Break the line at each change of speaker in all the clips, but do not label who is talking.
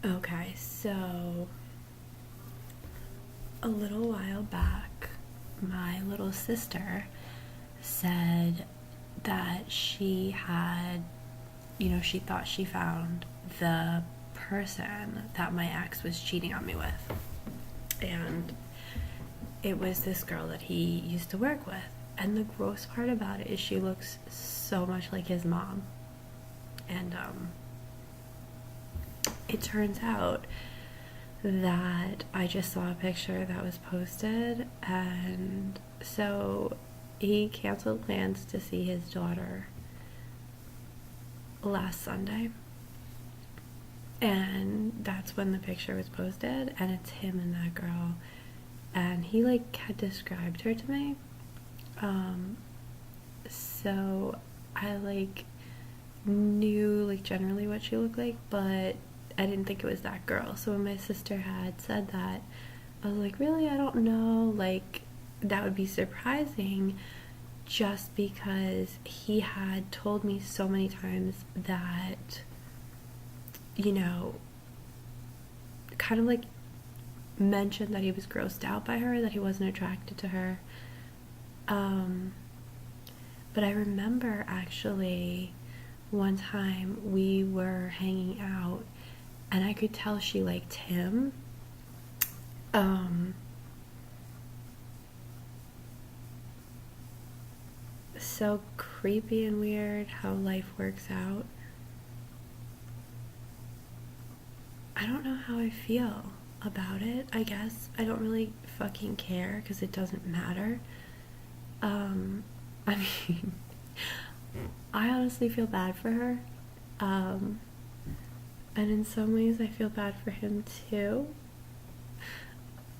Okay, so a little while back, my little sister said that she had, she thought she found the person that my ex was cheating on me with. And it was this girl that he used to work with. And the gross part about it is she looks so much like his mom. And it turns out that I just saw a picture that was posted, and so he canceled plans to see his daughter last Sunday. And that's when the picture was posted, and it's him and that girl. And he had described her to me. So I knew generally what she looked like, but I didn't think it was that girl. So when my sister had said that, I was like, really? I don't know. That would be surprising, just because he had told me so many times that, kind of mentioned that he was grossed out by her, that he wasn't attracted to her. But I remember actually one time we were hanging out and I could tell she liked him. So creepy and weird how life works out. I don't know how I feel about it. I guess I don't really fucking care because it doesn't matter. I mean, I honestly feel bad for her. And in some ways I feel bad for him too.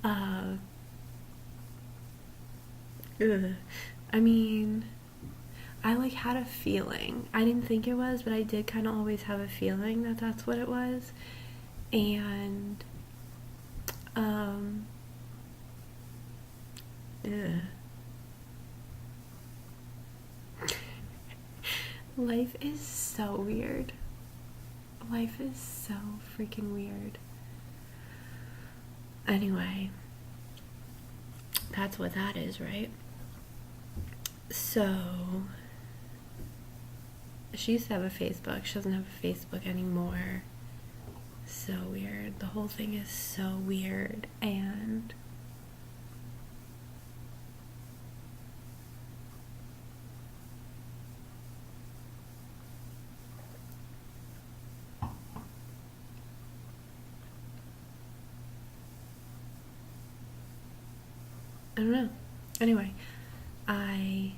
I mean, I had a feeling. I didn't think it was, but I did kind of always have a feeling that that's what it was. And life is so weird. Life is so freaking weird. Anyway, that's what that is, right? So she used to have a Facebook. She doesn't have a Facebook anymore. So weird. The whole thing is so weird. And I don't know. Anyway, I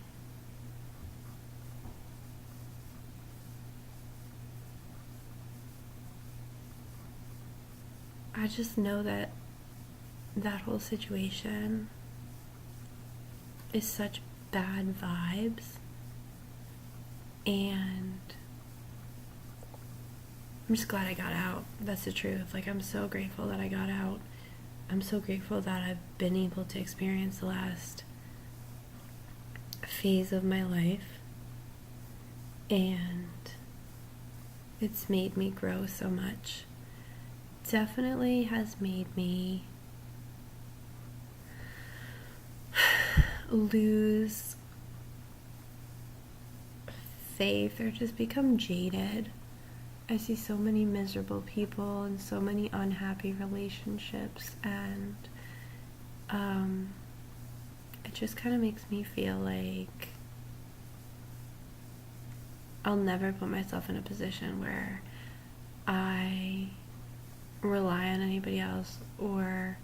just know that that whole situation is such bad vibes, and I'm just glad I got out. That's the truth. I'm so grateful that I got out. I'm so grateful that I've been able to experience the last phase of my life, and it's made me grow so much. Definitely has made me lose faith or just become jaded. I see so many miserable people and so many unhappy relationships, and it just kind of makes me feel like I'll never put myself in a position where I rely on anybody else or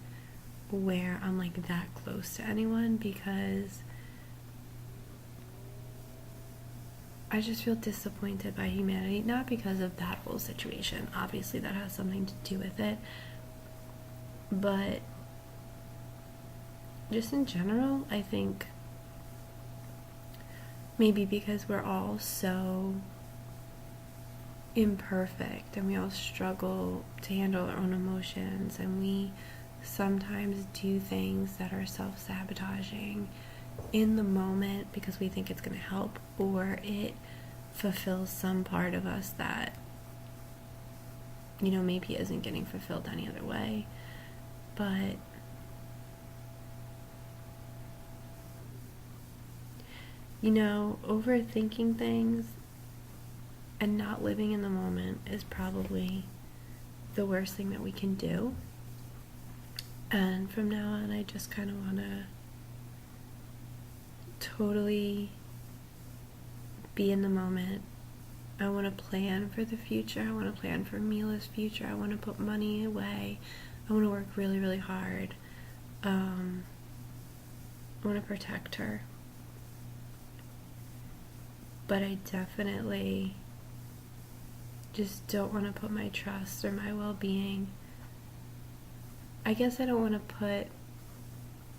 where I'm that close to anyone, because I just feel disappointed by humanity, not because of that whole situation. Obviously that has something to do with it, but just in general, I think maybe because we're all so imperfect and we all struggle to handle our own emotions, and we sometimes do things that are self-sabotaging in the moment because we think it's going to help, or it fulfills some part of us that maybe isn't getting fulfilled any other way. But overthinking things and not living in the moment is probably the worst thing that we can do. And from now on, I just kind of want to totally be in the moment. I want to plan for the future. I want to plan for Mila's future. I want to put money away. I want to work really, really hard. I want to protect her. But I definitely just don't want to put my trust or my well-being. I guess I don't want to put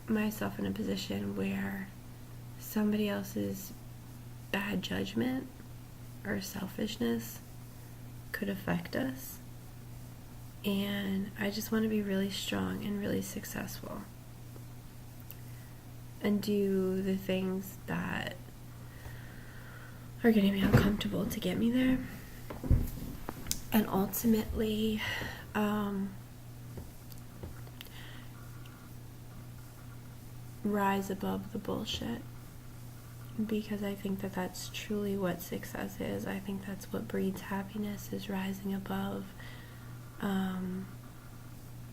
myself in a position where somebody else's bad judgment or selfishness could affect us. And I just want to be really strong and really successful and do the things that are going to be uncomfortable to get me there. And ultimately, rise above the bullshit, because I think that that's truly what success is. I think that's what breeds happiness, is rising above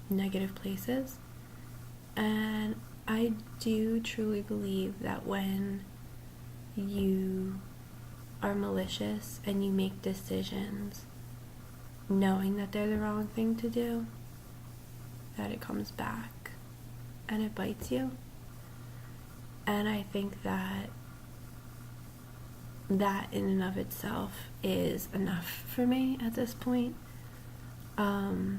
negative places. And I do truly believe that when you are malicious and you make decisions knowing that they're the wrong thing to do, that it comes back and it bites you. And I think that in and of itself is enough for me at this point. I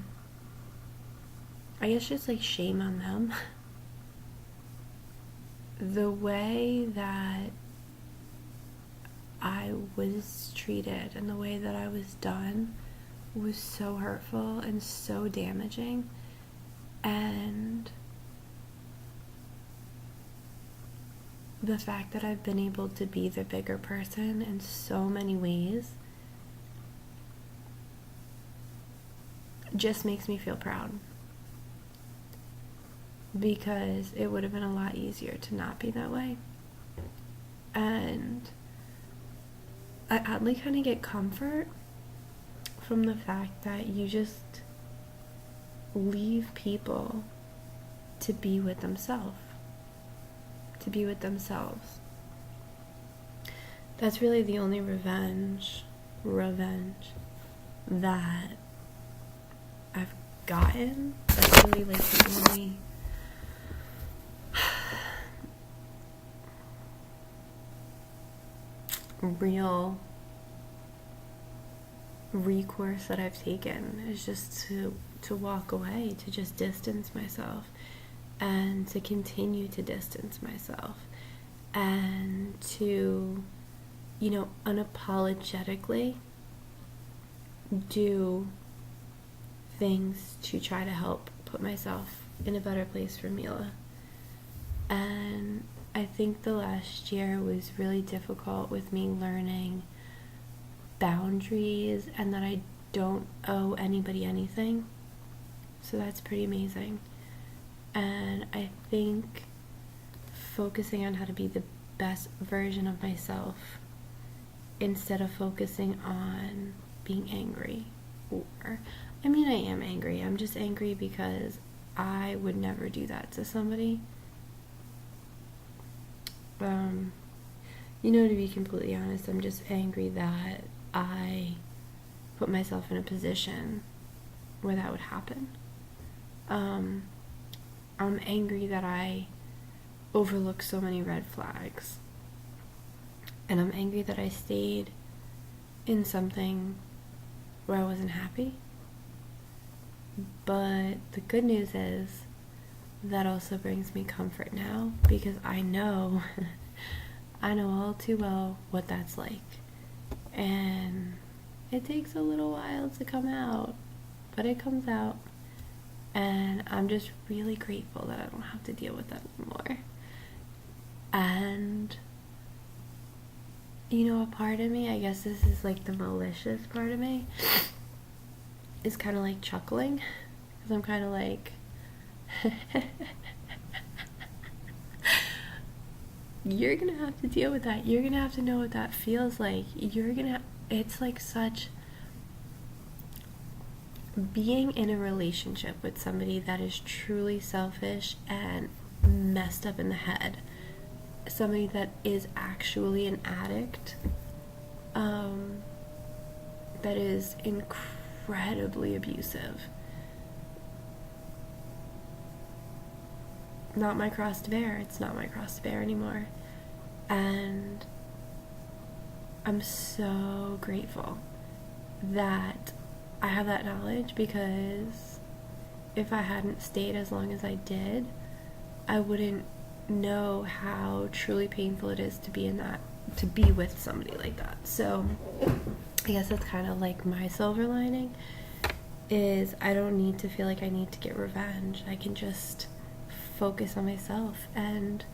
guess just like shame on them. The way that I was treated and the way that I was done was so hurtful and so damaging. And the fact that I've been able to be the bigger person in so many ways just makes me feel proud, because it would have been a lot easier to not be that way. And I oddly kind of get comfort from the fact that you just leave people to be with themselves. That's really the only revenge that I've gotten. That's really like the only real recourse that I've taken, is just to walk away, to just distance myself, and to continue to distance myself, and to, unapologetically do things to try to help put myself in a better place for Mila. And I think the last year was really difficult with me learning boundaries and that I don't owe anybody anything. So that's pretty amazing. And I think focusing on how to be the best version of myself instead of focusing on being angry. I am angry. I'm just angry because I would never do that to somebody. To be completely honest, I'm just angry that I put myself in a position where that would happen. I'm angry that I overlooked so many red flags. And I'm angry that I stayed in something where I wasn't happy. But the good news is that also brings me comfort now, because I know all too well what that's like. And it takes a little while to come out, but it comes out. And I'm just really grateful that I don't have to deal with that anymore. And a part of me, I guess this is like the malicious part of me, is kind of like chuckling, because I'm kind of like, you're gonna have to deal with that. You're gonna have to know what that feels like. It's like such, being in a relationship with somebody that is truly selfish and messed up in the head, somebody that is actually an addict, that is incredibly abusive. Not my cross to bear. It's not my cross to bear anymore. And I'm so grateful that I have that knowledge, because if I hadn't stayed as long as I did, I wouldn't know how truly painful it is to be with somebody like that. So I guess that's kind of like my silver lining, is I don't need to feel like I need to get revenge. I can just focus on myself and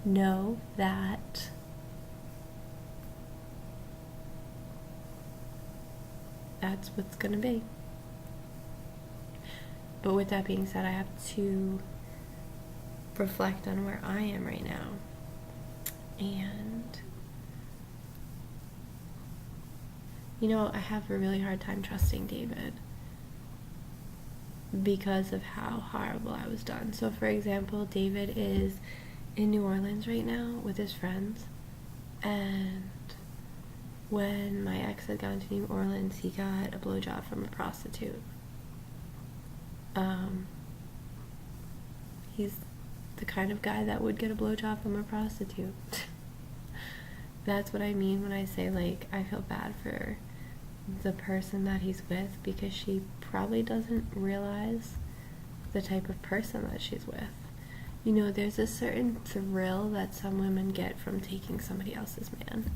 know that that's what's gonna be. But with that being said, I have to reflect on where I am right now. And I have a really hard time trusting David because of how horrible I was done. So for example, David is in New Orleans right now with his friends, and when my ex had gone to New Orleans, he got a blowjob from a prostitute. He's the kind of guy that would get a blowjob from a prostitute. That's what I mean when I say, like, I feel bad for the person that he's with, because she probably doesn't realize the type of person that she's with. There's a certain thrill that some women get from taking somebody else's man.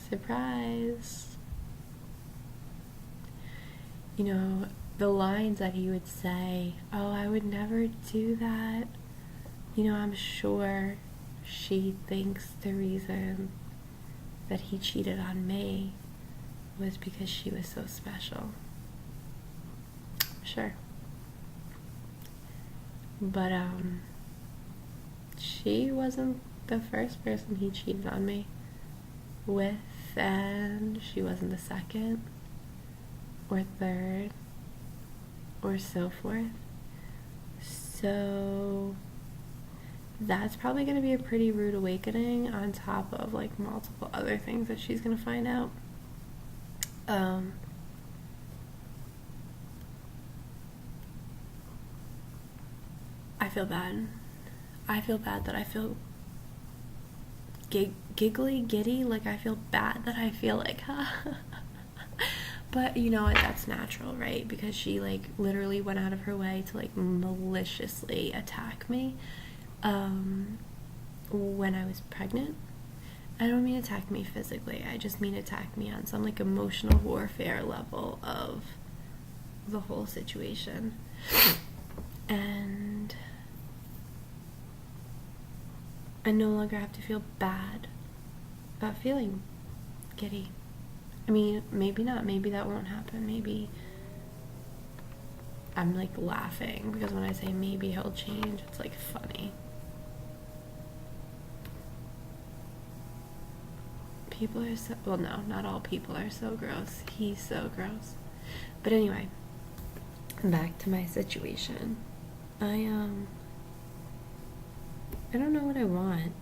Surprise! The lines that he would say, oh, I would never do that. I'm sure she thinks the reason that he cheated on me was because she was so special. Sure. But, she wasn't the first person he cheated on me with, and she wasn't the second, or third, or so forth. So that's probably going to be a pretty rude awakening, on top of like multiple other things that she's going to find out. I feel bad. I feel bad that I feel giggly, giddy, like I feel bad that I feel like, but you know what, that's natural, right? Because she like literally went out of her way to like maliciously attack me when I was pregnant. I don't mean attack me physically, I just mean attack me on some like emotional warfare level of the whole situation. And I no longer have to feel bad about feeling giddy. I mean, maybe not. Maybe that won't happen. Maybe I'm like laughing because when I say maybe he'll change, it's like funny. People are so, well, no, not all people are so gross. He's so gross. But anyway, back to my situation. I don't know what I want.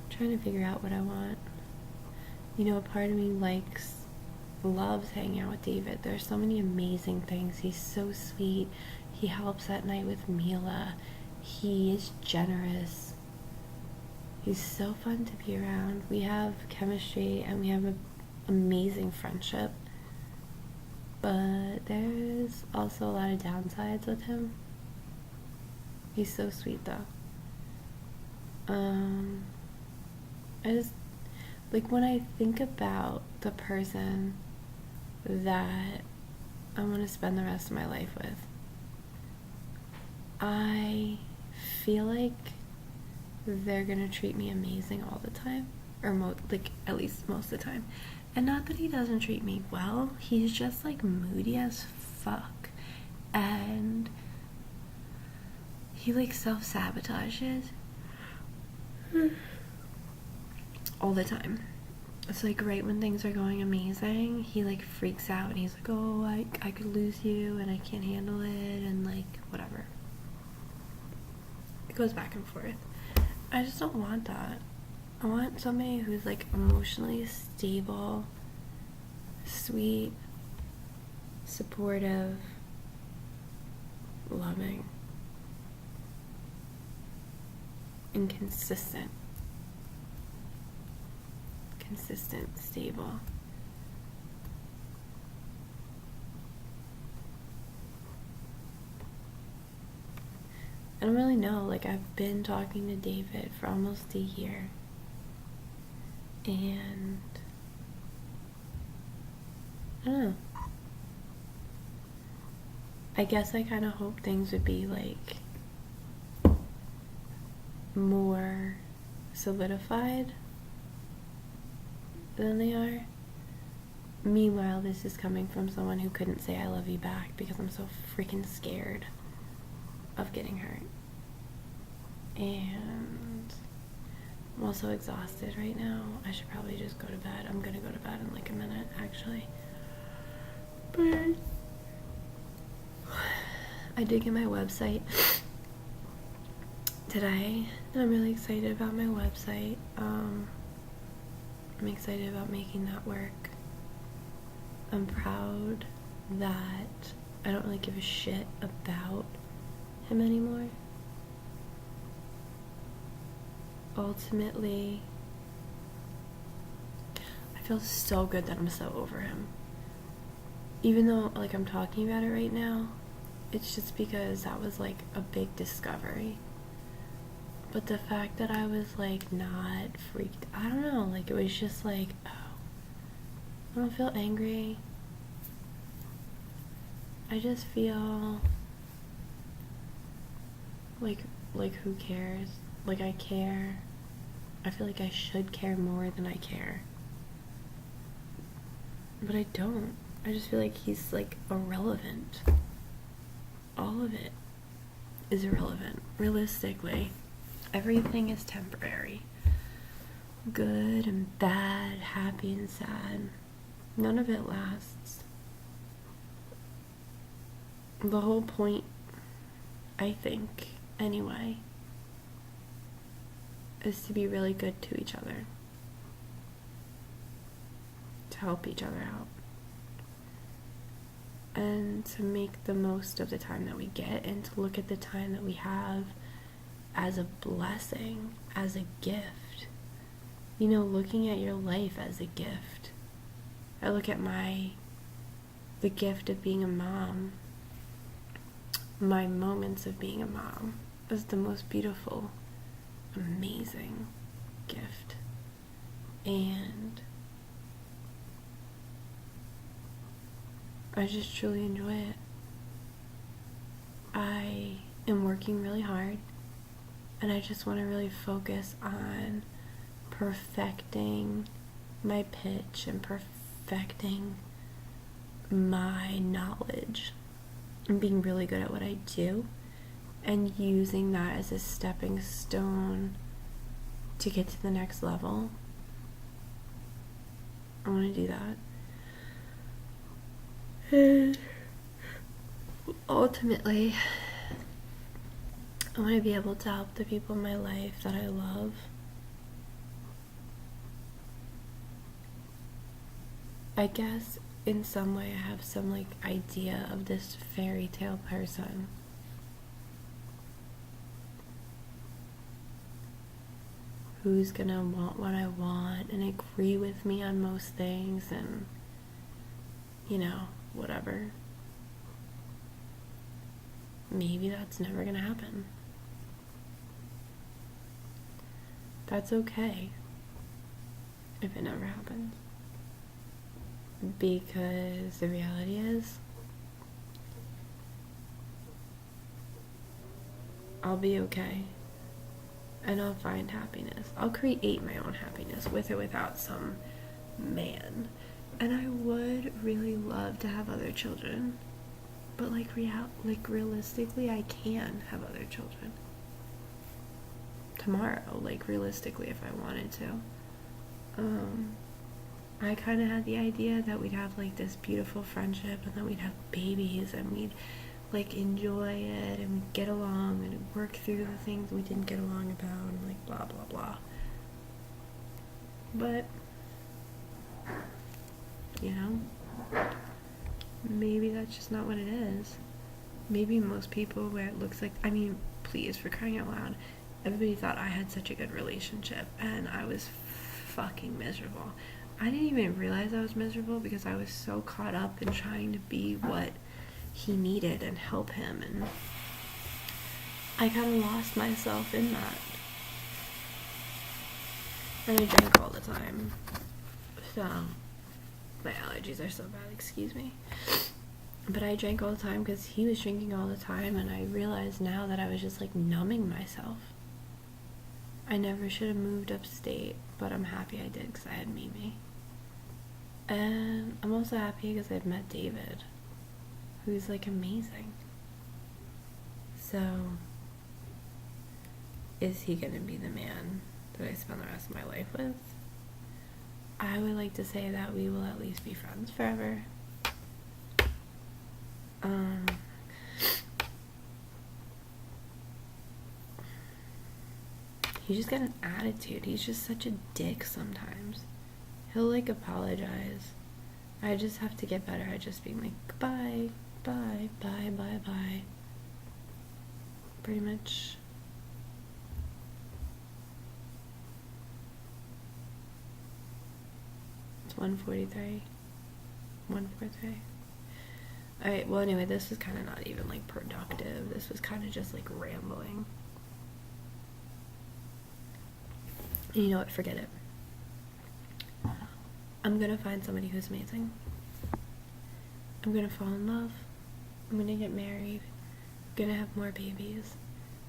I'm trying to figure out what I want. A part of me loves hanging out with David. There's so many amazing things. He's so sweet. He helps at night with Mila. He is generous. He's so fun to be around. We have chemistry and we have an amazing friendship. But there's also a lot of downsides with him. He's so sweet though. I just, like, when I think about the person that I want to spend the rest of my life with, I feel like they're gonna treat me amazing all the time. or like at least most of the time. And not that he doesn't treat me well, he's just like moody as fuck, and he like self-sabotages all the time. It's like right when things are going amazing, he like freaks out and he's like, oh, I could lose you and I can't handle it, and like whatever. It goes back and forth. I just don't want that. I want somebody who's like emotionally stable, sweet, supportive, loving, and consistent, stable. I don't really know, like I've been talking to David for almost a year, and I don't know. I guess I kind of hope things would be like more solidified than they are. Meanwhile, this is coming from someone who couldn't say I love you back because I'm so freaking scared of getting hurt. And I'm also exhausted right now. I should probably just go to bed. I'm gonna go to bed in like a minute, actually. But I did get my website today, and I'm really excited about my website. I'm excited about making that work. I'm proud that I don't really give a shit about him anymore. Ultimately, I feel so good that I'm so over him. Even though, like, I'm talking about it right now, it's just because that was, like, a big discovery. But the fact that I was, like, not freaked, I don't know, like, it was just like, oh, I don't feel angry. I just feel like who cares? Like, I care. I feel like I should care more than I care. But I don't. I just feel like he's, like, irrelevant. All of it is irrelevant. Realistically, everything is temporary. Good and bad, happy and sad. None of it lasts. The whole point, I think, anyway, is to be really good to each other. To help each other out. And to make the most of the time that we get, and to look at the time that we have as a blessing, as a gift. You know, looking at your life as a gift. I look at the gift of being a mom, my moments of being a mom, as the most beautiful, amazing gift. And I just truly enjoy it. I am working really hard, and I just want to really focus on perfecting my pitch and perfecting my knowledge and being really good at what I do, and using that as a stepping stone to get to the next level. I want to do that. And ultimately, I want to be able to help the people in my life that I love. I guess in some way I have some like idea of this fairy tale person. Who's gonna want what I want and agree with me on most things, and you know, whatever. Maybe that's never gonna happen. That's okay if it never happens. Because the reality is, I'll be okay. and I'll find happiness. I'll create my own happiness with or without some man. And I would really love to have other children, but realistically, I can have other children tomorrow, like realistically, if I wanted to. I kind of had the idea that we'd have like this beautiful friendship, and then we'd have babies, and we'd like enjoy it, and we'd get along and work through the things we didn't get along about, and like blah blah blah. But you know, maybe that's just not what it is. Maybe most people, where it looks like, I mean, please, for crying out loud, everybody thought I had such a good relationship, and I was fucking miserable. I didn't even realize I was miserable because I was so caught up in trying to be what he needed and help him, and I kind of lost myself in that. And I drank all the time, so my allergies are so bad, excuse me. But I drank all the time because he was drinking all the time, and I realize now that I was just like numbing myself. I never should have moved upstate, but I'm happy I did because I had Mimi. And I'm also happy because I've met David, who's like amazing. So, is he gonna be the man that I spend the rest of my life with? I would like to say that we will at least be friends forever. He's just got an attitude. He's just such a dick sometimes. He'll like apologize. I just have to get better at just being like, goodbye, bye, bye, bye, bye. Pretty much. It's 1:43. 1:43. Alright, well anyway, this was kind of not even like productive. This was kind of just like rambling. And you know what? Forget it. I'm gonna find somebody who's amazing. I'm gonna fall in love. I'm gonna get married. I'm gonna have more babies.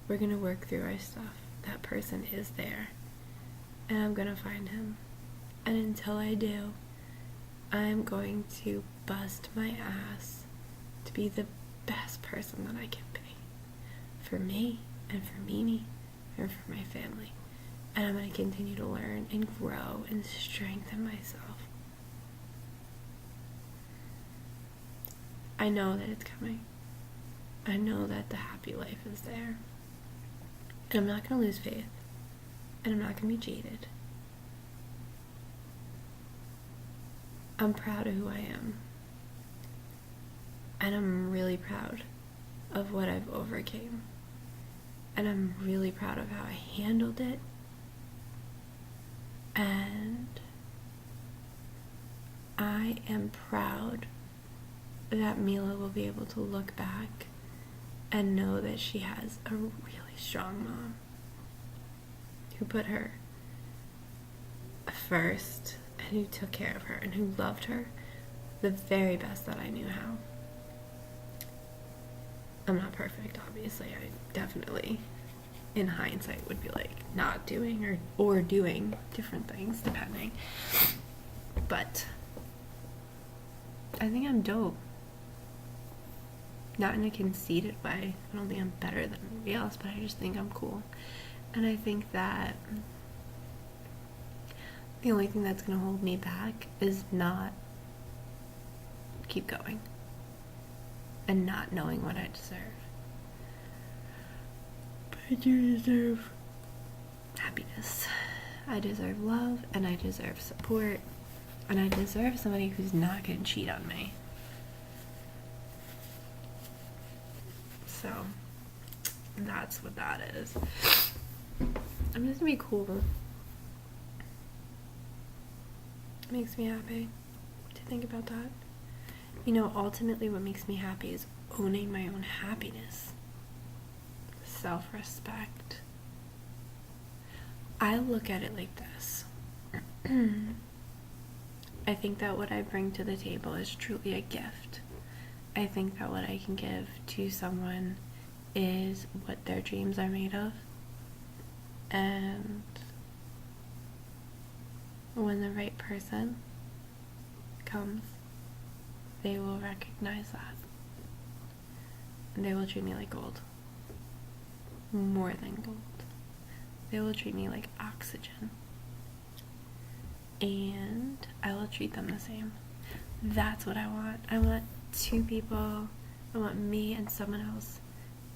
We're gonna work through our stuff. That person is there. And I'm gonna find him. And until I do, I'm going to bust my ass to be the best person that I can be. For me, and for Mimi, and for my family. And I'm going to continue to learn and grow and strengthen myself. I know that it's coming. I know that the happy life is there. And I'm not going to lose faith. And I'm not going to be jaded. I'm proud of who I am. And I'm really proud of what I've overcame. And I'm really proud of how I handled it. And I am proud that Mila will be able to look back and know that she has a really strong mom who put her first and who took care of her and who loved her the very best that I knew how. I'm not perfect, obviously. I definitely, in hindsight, would be like not doing or doing different things depending. But I think I'm dope. Not in a conceited way. I don't think I'm better than anybody else, but I just think I'm cool. And I think that the only thing that's going to hold me back is not keep going and not knowing what I deserve. But I do deserve happiness. I deserve love, and I deserve support, and I deserve somebody who's not going to cheat on me. So that's what that is. I'm just gonna be cool. It makes me happy to think about that. You know, ultimately what makes me happy is owning my own happiness. Self-respect. I look at it like this. I think that what I bring to the table is truly a gift. I think that what I can give to someone is what their dreams are made of. And when the right person comes, they will recognize that. And they will treat me like gold. More than gold. They will treat me like oxygen. And I will treat them the same. That's what I want. I want two people, I want me and someone else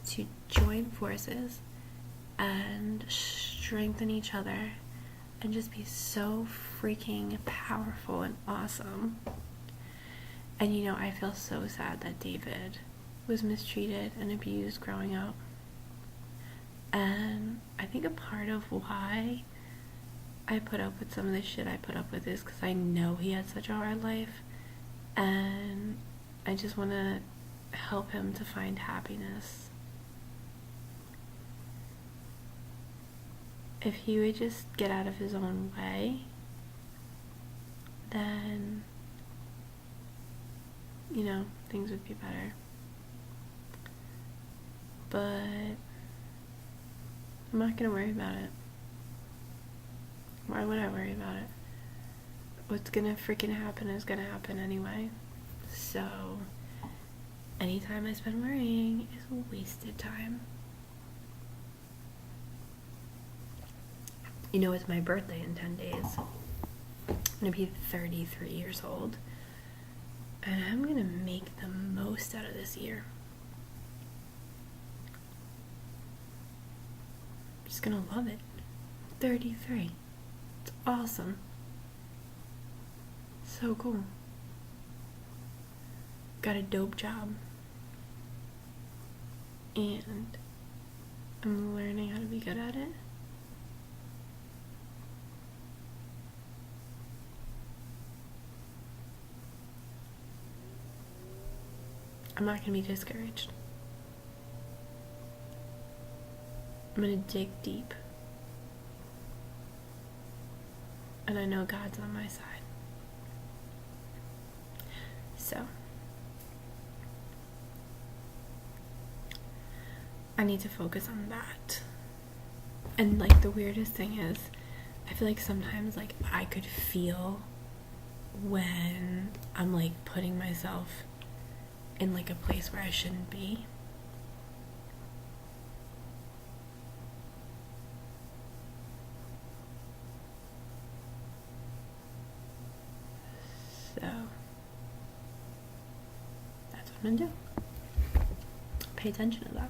to join forces and strengthen each other and just be so freaking powerful and awesome. And you know, I feel so sad that David was mistreated and abused growing up. And I think a part of why I put up with some of the shit I put up with is because I know he had such a hard life, and I just want to help him to find happiness. If he would just get out of his own way, then, you know, things would be better. But I'm not gonna worry about it. Why would I worry about it? What's gonna freaking happen is gonna happen anyway. So anytime I spend worrying is wasted time. You know, it's my birthday in 10 days. I'm gonna be 33 years old. And I'm gonna make the most out of this year. I'm just gonna love it. 33. It's awesome. So cool. Got a dope job. And I'm learning how to be good at it. I'm not gonna be discouraged. I'm gonna dig deep. And I know God's on my side. So I need to focus on that. And like the weirdest thing is, I feel like sometimes like I could feel when I'm like putting myself in like a place where I shouldn't be. So that's what I'm gonna do. Pay attention to that.